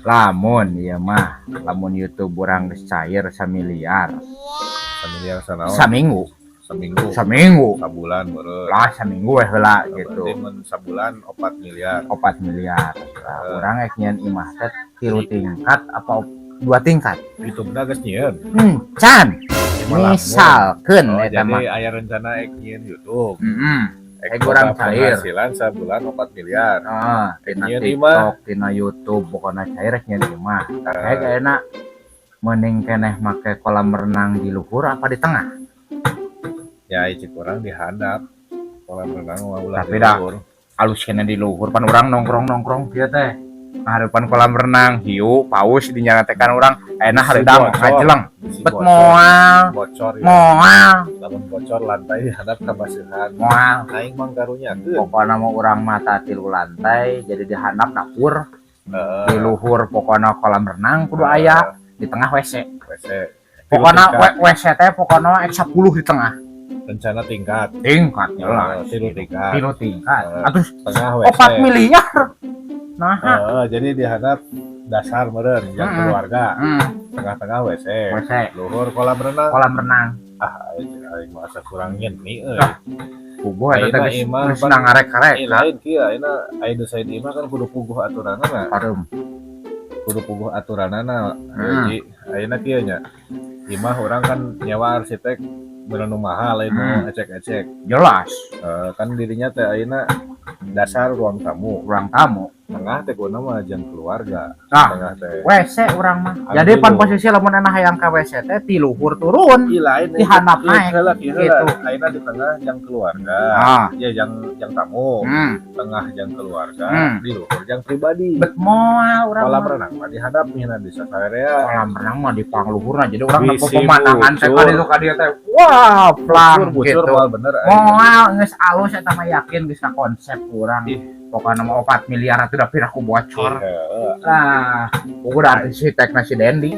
Lamun iya mah lamun YouTube orang geus cair samiliar Familiar sanaon? saminggu Seminggu. saminggu Sabulan beureun. lah saminggu we heula Berarti gitu mun sabulan 4 miliar. 4 miliar nah, orang ek nyeun imah teh 3 tingkat apa 2 tingkat YouTube-na geus nyieun. can Malah misalkeun Oh, eta jadi mah aya rencana ek nyieun YouTube. Ek urang cair penghasilan sabulan 4 miliar. tina Nyeun TikTok tina YouTube pokona cair ek nyeun imah ek enak mending keneh make kolam renang di luhur apa di tengah Ya cik urang di handap. Kolam renang mah ulah Tapi dah. luhur. alus kena di luhur pan orang nongkrong kieu teh ngarepan kolam renang hiu paus dinyaratekan orang enak hareudang ngajelang Bisi bet bocor. moal Bocor ya. moal Lamun bocor lantai di handap kabasihan. moal Aing mah karunyakeun. pokona mau urang mata 3 lantai jadi di handap dapur di luhur pokona kolam renang kudu aya di tengah WC WC. pokona Tingkat. WC teh pokona X10 di tengah Rencana tingkat. tingkat jelas Tilu tingkat. 3 tingkat atuh Tengah WC. 4 miliar nah Jadi di hadap dasar meureun yang keluarga. Tengah-tengah WC. WC Luhur kolam renang. kolam renang Aing masa kurang nyeni euy. puguh eta Ayeuna teh imah geus nangarek-karek Lain kieu ayeuna aya desain imah kan kudu puguh aturanana. parum Kudu puguh aturanana. Jadi ayeuna kieu nya. Imah urang kan nyewa arsitek bener nu mahal lain nu ecek-ecek. jelas Kan dirinya teh ayeuna dasar ruang tamu. urang tamu Tengah teh kuna mah jeung keluarga. Nah. Tengah teh. WC urang mah Anu jadi pan dulu. posisi lamun enak hayang ka WC teh ti luhur turun Ih lain di handap naik gitu. gitu. Ayeuna di tengah jang keluarga. Ya jang tamu. Tengah jang keluarga, di luhur jang pribadi. bet moal urang Kolam mah renang mah dihadap mihna di sasarea. kolam renang mah di pangluhurna jadi urang Bisi nempo pemandangan teh bucur. ka ditu ka dieu teh wah plang Bucur gitu moal bener. moal geus alus eta mah yakin geus na konsep urang Ih. pokona mah 4 miliar atuh da piraku bocor Heeh. nah pokoknya da arsitek nasi Dendi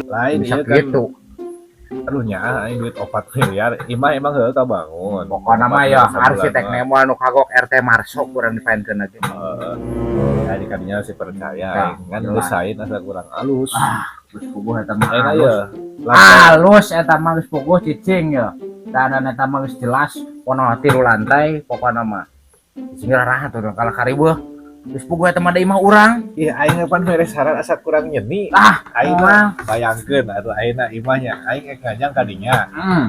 Lain bisa ieu kan gitu aduh nya aing duit 4 miliar. Imah emang heueuh kabangun. pokona mah ya arsitek nemo anu kagok RT Marso kurang dipaenkeun lagi Ya di kadinya sih percaya Ya, aing. Kan jelas. desain asa kurang halus. geus puguh eta mah Ayeuna halus. ya. Lantai Halus eta mah geus puguh cicing ya. Dan eta mah geus jelas pono 3 lantai pokona mah. Sing raha tuh kalau karibeuh. Geus puguh eta mah da imah urang. Ih aing pan beres saran asa kurang nyeni. Aing moal. mah bayangkeun atuh ayeuna imahnya aing ek ngajang kadinya. Hmm.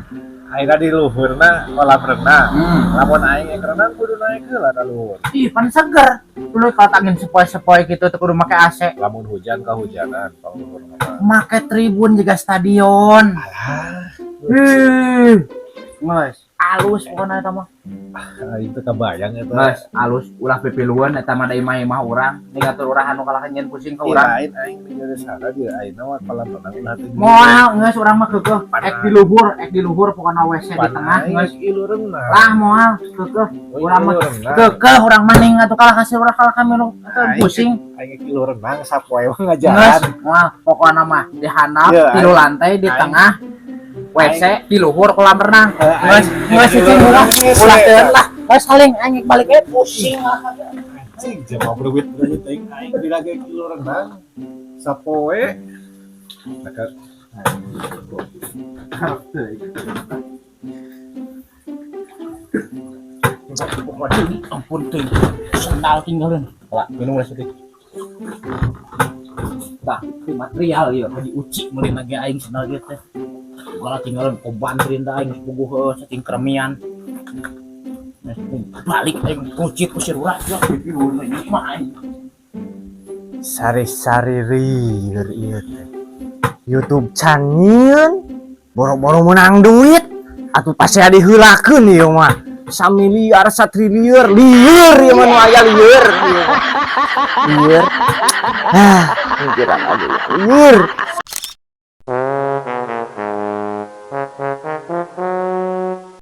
Ayeuna di luhurna kolam renang. Hmm. Lamun aing ek renang kudu naik heula ka luhur. Ih, pan seger. Dulu kalau angin sepoi-sepoi gitu teh kudu make AC. Lamun hujan kahujanan ka luhur mah. Make tribun juga stadion. Alah, Geus, alus pokona eta mah. itu kebayang eta. Geus, alus ulah pipiluan eta mah da imah-imah urang. Ningatur urang anu kalah nyen pusing ka urang. Lain aing di sana di ayeuna mah kolam renang ulah teh. Moal geus urang mah keukeuh. Ek di luhur pokona WC di tengah geus. ilu renang. Lah moal keukeuh. Urang mah renang. keukeuh urang maning atuh kalah kasih urang kalah kami nu pusing. Aing ek ilu renang sapoe mah Geus, ngajaran. moal pokona mah di handap Iya, 3 lantai di aing- tengah WC di luhur kolam renang. Geus, aing- geus cicing ulah teueun lah. Geus saling anjing balik pusing. Cing, jema berwit-berwit aing dilage ilu renang sapoe. Maka Ampun tuh, sendal tinggalin. Lah, minum lah sedikit. Tah, itu material ya, tadi uci meureun lagi aing sendal gitu teh. Kalau tinggalin koban terindah aing puguh saking kremian. Nah, balik aing kucit kusir urang ya, pipiluan ieu mah aing. Sari-sari rieur ieu teh. YouTube canyeun boro-boro menang duit atuh pasti diheulakeun ieu mah. 1 miliar 1 triliun lieur ieu mah nu aya lieur. Lieur. Ah, pikiran aja lieur.